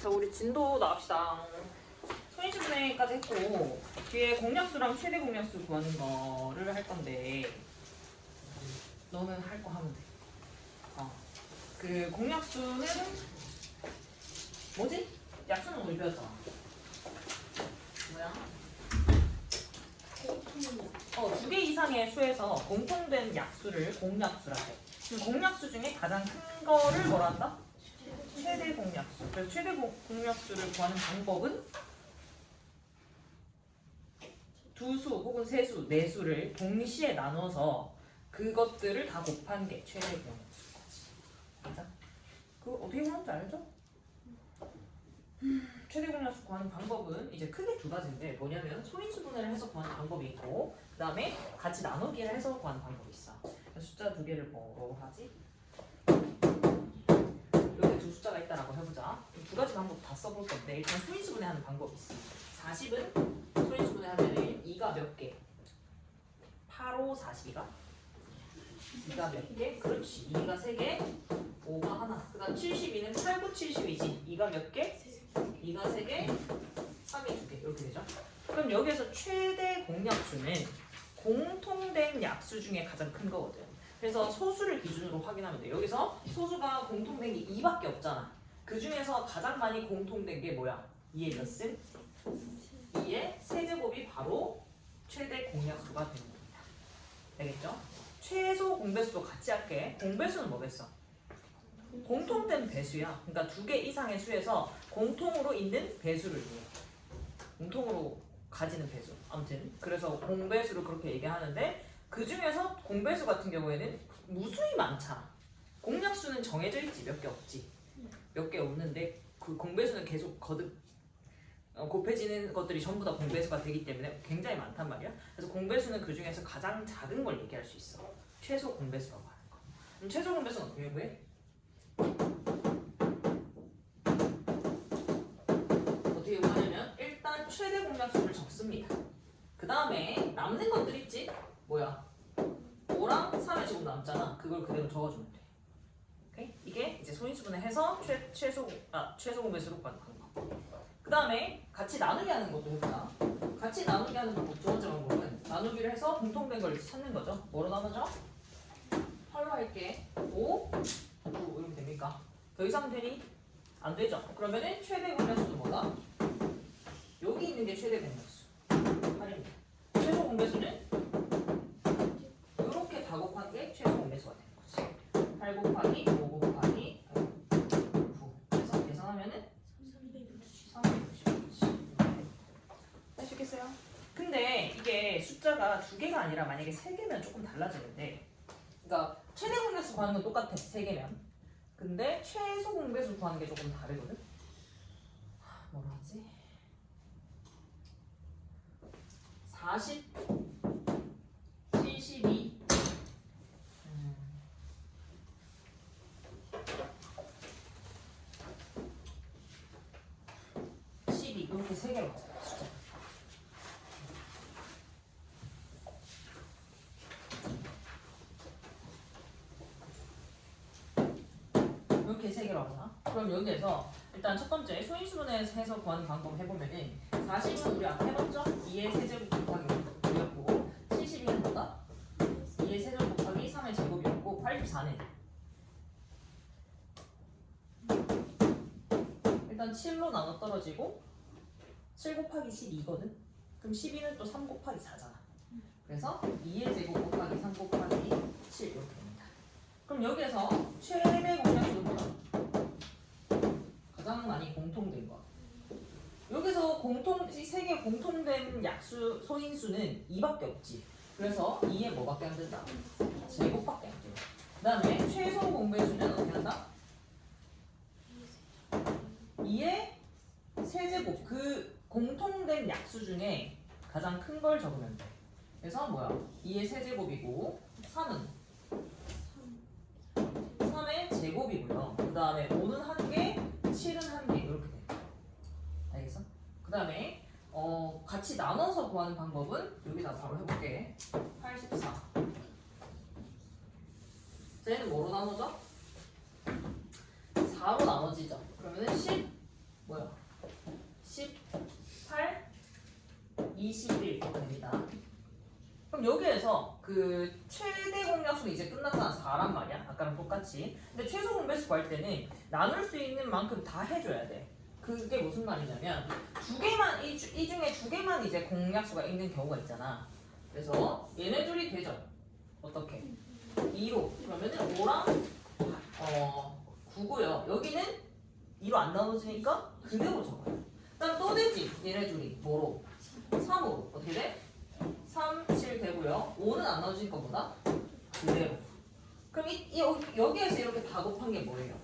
자, 우리 진도 나갑시다. 소인수분해까지 했고 뒤에 공약수랑 최대 공약수 구하는 거를 할 건데 너는 할 거 하면 돼. 그 공약수는 뭐지? 약수는 우리 배웠잖아. 뭐야? 두 개 이상의 수에서 공통된 약수를 공약수라 해. 그럼 공약수 중에 가장 큰 거를 뭐라 한다? 최대 공약수. 그래서 최대 공약수를 구하는 방법은 두 수 혹은 세 수, 네 수를 동시에 나눠서 그것들을 다 곱한 게 최대 공약수까지. 맞아? 그거 어떻게 구하는지 알죠? 최대 공약수 구하는 방법은 이제 크게 두 가지인데 뭐냐면 소인수분해를 해서 구하는 방법이 있고 그 다음에 같이 나누기를 해서 구하는 방법이 있어. 숫자 두 개를 뭐로 하지? 여기 두 숫자가 있다라고 해보자. 두 가지 방법 다 써볼 건데 일단 소인수분해하는 방법이 있어. 40은 소인수분해하면 2가 몇 개? 8, 5, 42가? 2가 몇 개? 그렇지. 2가 3개, 5가 하나. 그 다음 72는 8, 9, 72지. 2가 몇 개? 2가 3개, 3이 2개. 이렇게 되죠. 그럼 여기에서 최대 공약수는 공통된 약수 중에 가장 큰 거거든. 그래서 소수를 기준으로 확인하면 돼. 여기서 소수가 공통된 게 2밖에 없잖아. 그 중에서 가장 많이 공통된 게 뭐야? 2의 몇 승? 2의 세제곱이 바로 최대 공약수가 되는 겁니다. 되겠죠? 최소 공배수도 같이 할게. 공배수는 뭐겠어? 공통된 배수야. 그러니까 두 개 이상의 수에서 공통으로 있는 배수를 이용해. 공통으로 가지는 배수. 아무튼 그래서 공배수를 그렇게 얘기하는데 그 중에서 공배수 같은 경우에는 무수히 많잖아. 공약수는 정해져 있지 몇 개 없지. 몇 개 없는데 그 공배수는 계속 거듭 곱해지는 것들이 전부 다 공배수가 되기 때문에 굉장히 많단 말이야. 그래서 공배수는 그 중에서 가장 작은 걸 얘기할 수 있어. 최소 공배수라고 하는 거. 그럼 최소 공배수는 어떻게 구해? 어떻게 구하냐면 일단 최대 공약수를 적습니다. 그 다음에 남는 것들 있지? 뭐야? 5랑 3의 제곱 남잖아. 그걸 그대로 적어주면 돼. 오케이? 이게 이제 소인수분해 해서 최소 공배수로 구하는 방법. 그 다음에 같이 나누기 하는 것도 해보자. 같이 나누기 하는 방법 두 번째 방법은 나누기를 해서 공통된 걸 찾는 거죠. 뭐로 나누죠? 8로 할게. 5, 9 이렇게 됩니까? 더 이상 되니? 안 되죠. 그러면은 최대 공배수는 뭐다? 여기 있는 게 최대 공배수 8입니다. 최소 공배수는 이렇게 다 곱한 게 최소 공배수가 되는 거지. 8 곱하기 5 곱하기 9 그래서 계산하면은 360이지. 하시겠어요? 근데 이게 숫자가 두 개가 아니라 만약에 세 개면 조금 달라지는데 그러니까 최대 공배수 구하는 건 똑같아. 세 개면. 근데 최소 공배수 구하는 게 조금 다르거든. 뭐라 하지? 40, 72 12 이렇게 세 개로 가자. 숫자. 이렇게 세 개로 하자. 그럼 여기에서 일단 첫 번째 소인수분해해서 구하는 방법 해보면은 40은 우리 아까 해봤죠? 2의 세제곱 곱하기 5였고 72는 뭐다? 2의 세제곱 곱하기 3의 제곱이었고 84는 일단 7로 나눠 떨어지고 7 곱하기 12거든? 그럼 12는 또 3 곱하기 4잖아. 그래서 2의 제곱 곱하기 3 곱하기 7 이렇게 됩니다. 그럼 여기에서 최대 공약수는 뭐다? 가장 많이 공통된 거. 여기서 이 세 개 공통된 약수 소인수는 2밖에 없지. 그래서 2에 뭐밖에 안 된다? 제곱밖에 안 돼. 그 다음에 최소 공배수는 어떻게 한다? 2의 세제곱. 그 공통된 약수 중에 가장 큰 걸 적으면 돼. 그래서 뭐야? 2의 세제곱이고 3은 3의 제곱이고요. 그 다음에 5는 1개, 7은 1개 이렇게 돼. 알겠어? 그 다음에 같이 나눠서 구하는 방법은 여기다 바로 해볼게. 84. 쟤는 뭐로 나누죠? 4로 나눠지죠. 그러면은 10 뭐야? 그래서 그 최대 공약수는 이제 끝났잖아. 4란 말이야. 아까랑 똑같이. 근데 최소 공배수 구할 때는 나눌 수 있는 만큼 다 해줘야 돼. 그게 무슨 말이냐면 두 개만 이 중에 두 개만 이제 공약수가 있는 경우가 있잖아. 그래서 얘네 둘이 되죠. 어떻게? 2로 그러면은 5랑 9고요. 여기는 2로 안 나눠지니까 그대로 적어요. 그다음 또 되지. 얘네 둘이 뭐로? 3으로 어떻게 돼? 3, 7 되고요. 5는 안 나눠지니까 뭐다? 그대로. 그럼 여기에서 이렇게 다 곱한 게 뭐예요?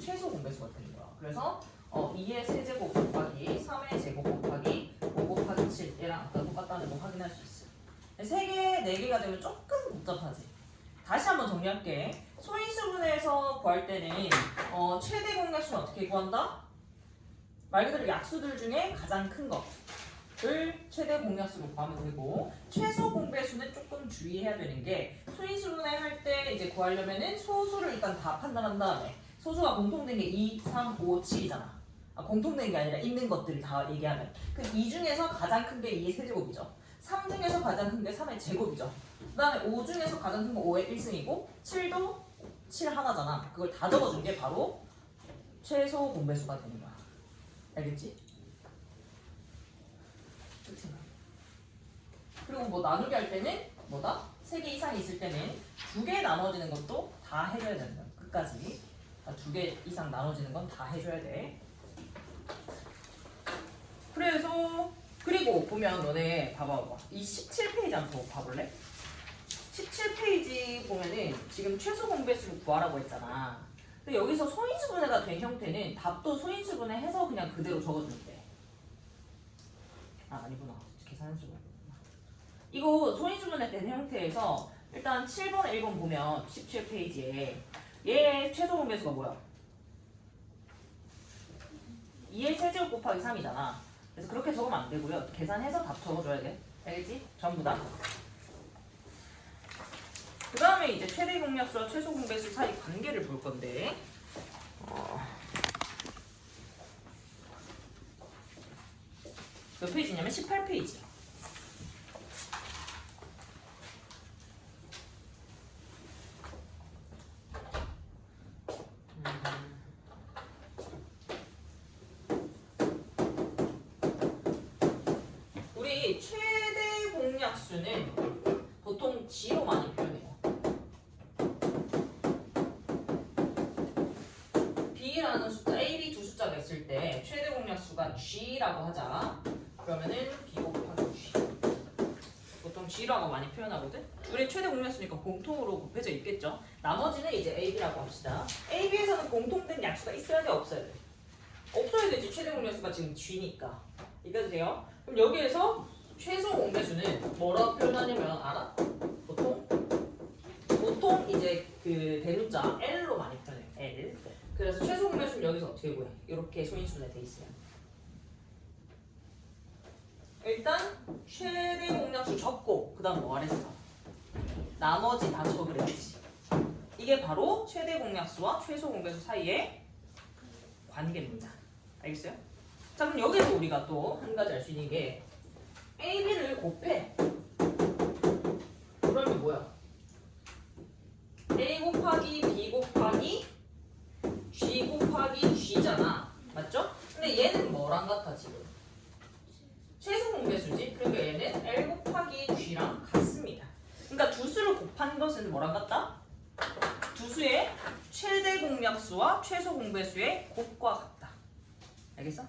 최소 공배수가 되는 거야. 그래서 2의 세제곱 곱하기 3의 제곱 곱하기 5 곱하기 7 얘랑 아까 똑같다는 거 확인할 수 있어요. 3개, 4개가 되면 조금 복잡하지. 다시 한번 정리할게. 소인수분해에서 구할 때는 최대 공약수는 어떻게 구한다? 말 그대로 약수들 중에 가장 큰 거를 최대 공약수로 구하면 되고 최소 공배수는 조금 주의해야 되는 게 소인수분해 할 때 이제 구하려면은 소수를 일단 다 판단한 다음에 소수가 공통된 게 2, 3, 5, 7이잖아. 공통된 게 아니라 있는 것들을 다 얘기하면 그럼 2 중에서 가장 큰 게 2의 세제곱이죠. 3 중에서 가장 큰 게 3의 제곱이죠. 그 다음에 5 중에서 가장 큰 거 5의 1승이고 7도 7 하나잖아. 그걸 다 적어준 게 바로 최소 공배수가 되는 거야. 알겠지? 그리고 뭐 나누기 할 때는 뭐다? 3개 이상이 있을 때는 2개 나눠지는 것도 다 해줘야 된다. 끝까지. 2개 이상 나눠지는 건 다 해줘야 돼. 그래서 그리고 보면 너네 봐봐. 이 17페이지 한번 봐볼래? 17페이지 보면은 지금 최소 공배수를 구하라고 했잖아. 근데 여기서 소인수분해가 된 형태는 답도 소인수분해 해서 그냥 그대로 적어주면 돼. 아니구나. 계산할 수가 없구나. 이거 소인수분해 된 형태에서 일단 7번, 1번 보면 17페이지에 얘의 최소 공배수가 뭐야? 2의 세제곱 곱하기 3이잖아. 그래서 그렇게 적으면 안 되고요. 계산해서 답 적어줘야 돼. 알겠지? 전부 다. 그 다음에 이제 최대 공약수와 최소 공배수 사이 관계를 볼 건데 몇 페이지냐면 18페이지. 우리 최대 공약수는 보통 G로 많이 표현해요. B라는 숫자, A, B 두 숫자가 있을 때 최대 공약수가 G라고 하자. 그러면은 B 곱하기 G. 보통 G라고 많이 표현하거든? 둘의 최대 공약수니까 공통으로 곱해져 있겠죠? 나머지는 이제 A, B라고 합시다. A, B에서는 공통된 약수가 있어야 돼, 없어야 돼? 없어야 되지. 최대 공약수가 지금 G니까. 이해가 돼요? 그럼 여기에서 최소 공배수는 뭐라고 표현하냐면 알아? 보통 이제 그 대문자 L로 많이 표현해요. L. 그래서 최소 공배수는 여기서 어떻게 구해? 이렇게 소인수분해 돼 있어요. 일단 최대 공약수 적고 그 다음 뭐 하랬어? 나머지 다 적으랬지. 이게 바로 최대 공약수와 최소 공배수 사이의 관계입니다. 알겠어요? 자 그럼 여기서 우리가 또 한 가지 알 수 있는 게 A, B를 곱해. 그러면 뭐야? A 곱하기 B 곱하기 G 곱하기 G잖아. 맞죠? 근데 얘는 뭐랑 같아 지금? 최소 공배수지? 그러니까 얘는 L 곱하기 G랑 같습니다. 그러니까 두 수를 곱한 것은 뭐랑 같다? 두 수의 최대 공약수와 최소 공배수의 곱과 같다. 알겠어?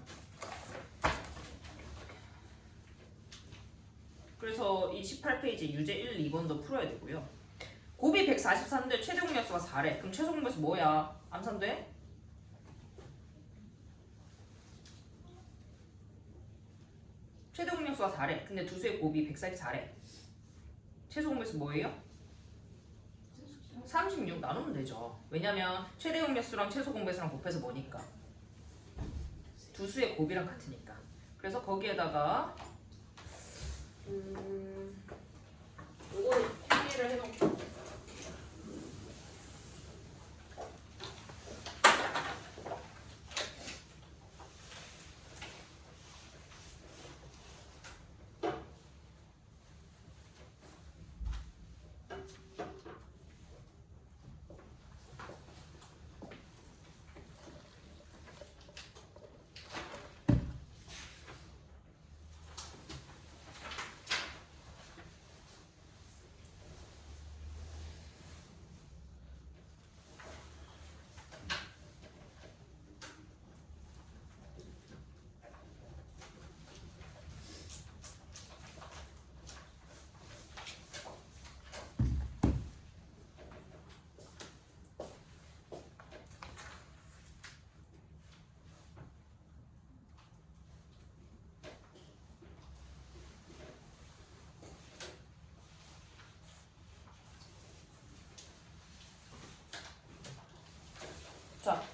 그래서 이 18페이지 유제 1, 2번도 풀어야 되고요. 곱이 144인데 최대 공약수가 4래. 그럼 최소 공배수 뭐야? 암산돼? 최대 공약수가 4래. 근데 두 수의 곱이 144래. 최소 공배수 뭐예요? 36 나누면 되죠. 왜냐면 최대 공약수랑 최소 공배수랑 곱해서 뭐니까? 두 수의 곱이랑 같으니까. 그래서 거기에다가 이거를 필기를 해놓고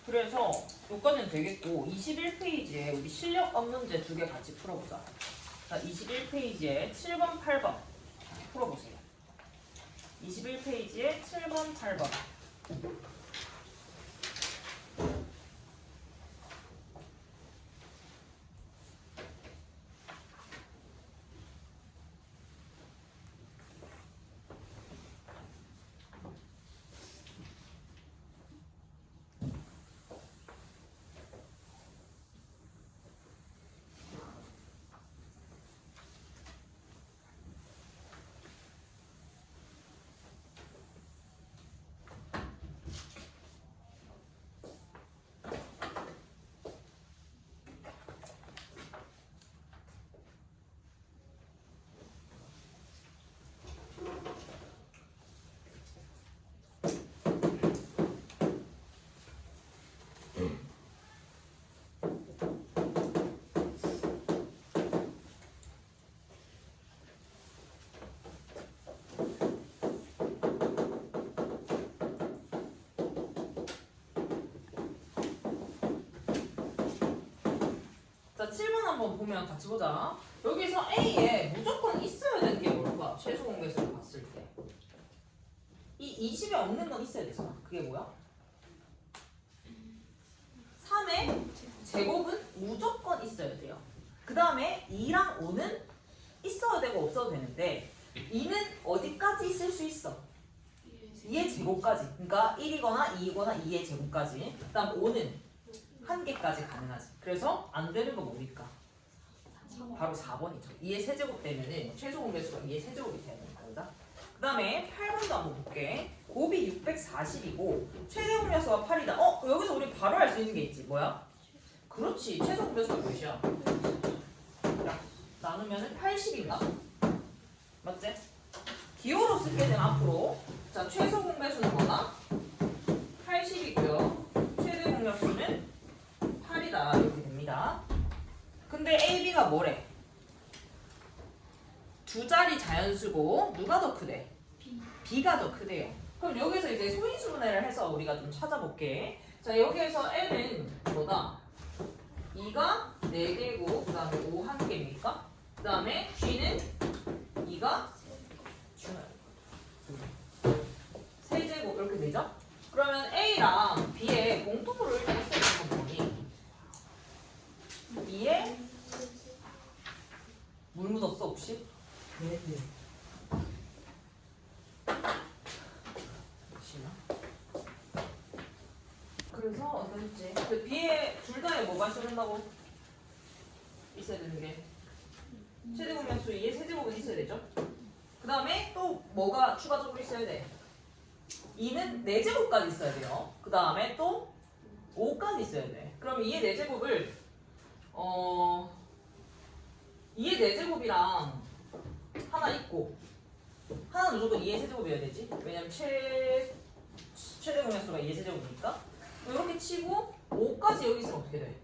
그래서 여기까지는 되겠고 21페이지에 우리 실력업 문제 2개 같이 풀어보자. 자, 21페이지에 7번, 8번 풀어보세요. 21페이지에 7번, 8번. 자, 7번 한번 보면 같이 보자. 여기서 A에 무조건 있어야 되는 게 뭘까? 최소 공배수를 봤을 때. 이 20에 없는 건 있어야 되잖아. 그게 뭐야? 3의 제곱은 무조건 있어야 돼요. 그 다음에 2랑 5는 있어야 되고 없어도 되는데 2는 어디까지 있을 수 있어? 2의 제곱까지. 그러니까 1이거나 2이거나 2의 제곱까지. 그 다음 5는 1개까지 가능하지. 그래서 안 되는 거 뭡니까? 바로 4번이죠. 2의 세제곱 되면은 최소 공배수가 2의 세제곱이 되는 거다. 그 다음에 8번도 한번 볼게. 곱이 640이고 최대 공배수가 8이다. 여기서 우리 바로 알 수 있는 게 있지. 뭐야? 그렇지. 최소 공배수가 몇이야? 나누면은 80인가? 맞지? 기호로 쓰게 되면 앞으로 자 최소 공배수는 뭐다? 80이고요. 최대 공배수는 8이다. 이렇게 됩니다. 근데 A, B가 뭐래? 두 자리 자연수고 누가 더 크대? B가 더 크대요. 그럼 여기서 이제 소인수분해를 해서 우리가 좀 찾아볼게. 자 여기에서 L은 뭐다? 2가 4개고 그 다음에 5 1개입니까? 그 다음에 G는 2가 3제곱 이렇게 되죠? 그러면 A랑 B의 공통으로 일단 있어야 되는 건 뭐니? 2에 물 묻었어 혹시? 네. 그래서 어떤지 그 B에 둘 다에 뭐가 있어야 된다고? 있어야 되는 게 최대 공배수 2의 세제곱은 있어야 되죠? 그 다음에 또 뭐가 추가적으로 있어야 돼? 2는 4제곱까지 있어야 돼요. 그 다음에 또 5까지 있어야 돼. 그럼 2의 4제곱을 2의 4제곱이랑 하나 있고 하나는 무조건 2의 세제곱이어야 되지. 왜냐면 최대 공배수가 2의 세제곱이니까. 이렇게 치고 5까지 여기 있으면 어떻게 돼?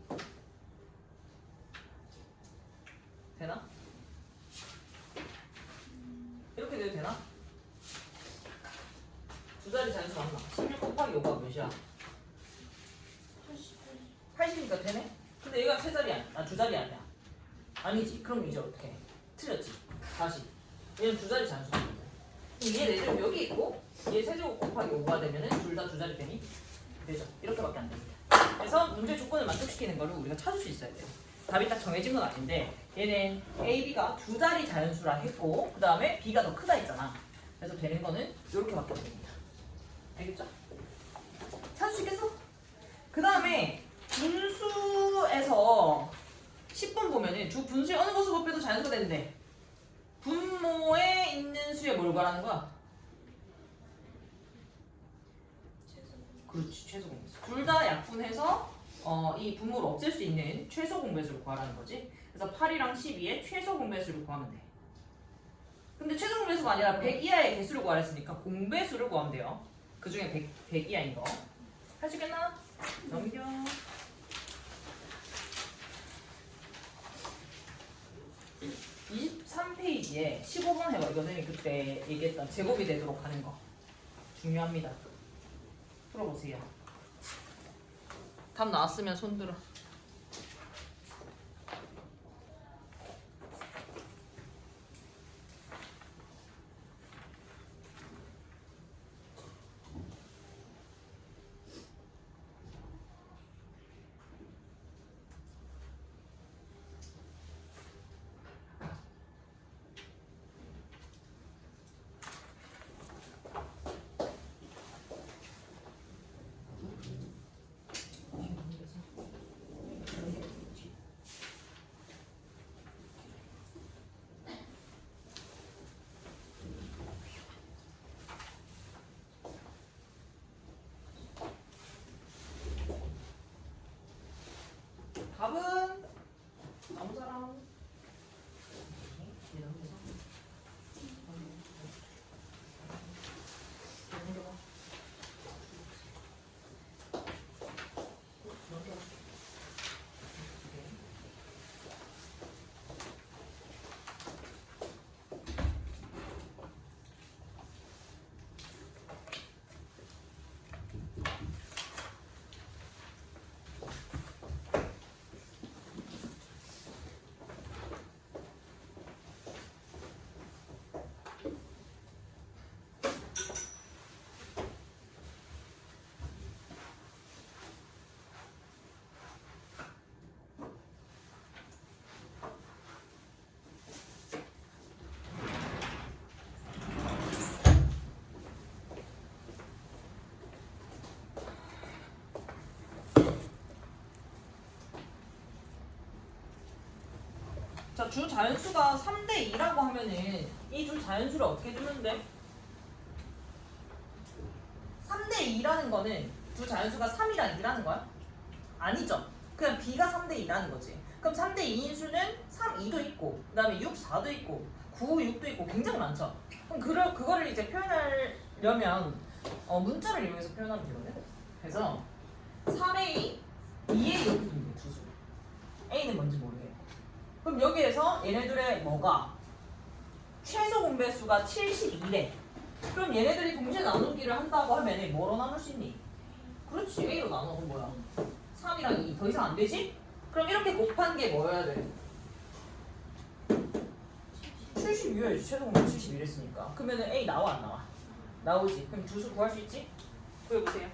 되나? 이렇게 돼도 되나? 두 자리 자연수 맞나? 16 곱하기 5가 몇이야? 80이니까 되네? 근데 얘가 세 자리 아니야. 두 자리 아니야. 아니지. 그럼 이제 어떻게 해? 틀렸지. 다시. 얘는 두 자리 자연수야. 얘 내제곱 여기 있고 얘 세제곱 곱하기 5가 되면은 둘 다 두 자리 되니? 되죠. 이렇게밖에 안 됩니다. 그래서 문제 조건을 만족시키는 거를 우리가 찾을 수 있어야 돼요. 답이 딱 정해진 건 아닌데 얘는 A, B가 두 자리 자연수라 했고 그 다음에 B가 더 크다 했잖아. 그래서 되는 거는 이렇게밖에 안 됩니다. 알겠죠? 찾을 수 있겠어? 그 다음에 분수에서 10번 보면은 두 분수의 어느 것을 곱해도 자연수가 되는데 분모에 있는 수에 뭘 구하라는 거야? 그렇지, 최소 공배수. 둘 다 약분해서 이 분모를 없앨 수 있는 최소 공배수를 구하라는 거지. 그래서 8이랑 12의 최소 공배수를 구하면 돼. 근데 최소 공배수가 아니라 100 이하의 개수를 구하랬으니까 공배수를 구하면 돼요. 그 중에 100 이하인 거. 할 수 있겠나? 넘겨. (23페이지에) 15번 해봐. 선생님이 그때 얘기했던 제곱이 되도록 하는 거 중요합니다. 풀어보세요. 답 나왔으면 손 들어. 답은 아무 사람. 자, 주 자연수가 3대 2라고 하면은 이 주 자연수를 어떻게 주면 돼? 3대 2라는 거는 주 자연수가 3이랑 2라는 거야? 아니죠. 그냥 b가 3대 2라는 거지. 그럼 3대 2인 수는 3, 2도 있고 그 다음에 6, 4도 있고 9, 6도 있고 굉장히 많죠. 그럼 그거를 이제 표현하려면 문자를 이용해서 표현하면 되거든. 그래서 3A, 2A 이렇게 두면 돼, 두 수. A는 뭔지 모르게. 그럼 여기에서 얘네들의 뭐가 최소 공배수가 72래. 그럼 얘네들이 동시에 나누기를 한다고 하면 뭐로 나눌 수 있니? 그렇지, A로 나눠. 그럼 뭐야? 3이랑 2. 더 이상 안 되지? 그럼 이렇게 곱한 게 뭐여야 돼? 72여야지. 최소 공배 71 했으니까. 그러면 A 나와 안 나와? 나오지. 그럼 두 수 구할 수 있지? 구해보세요.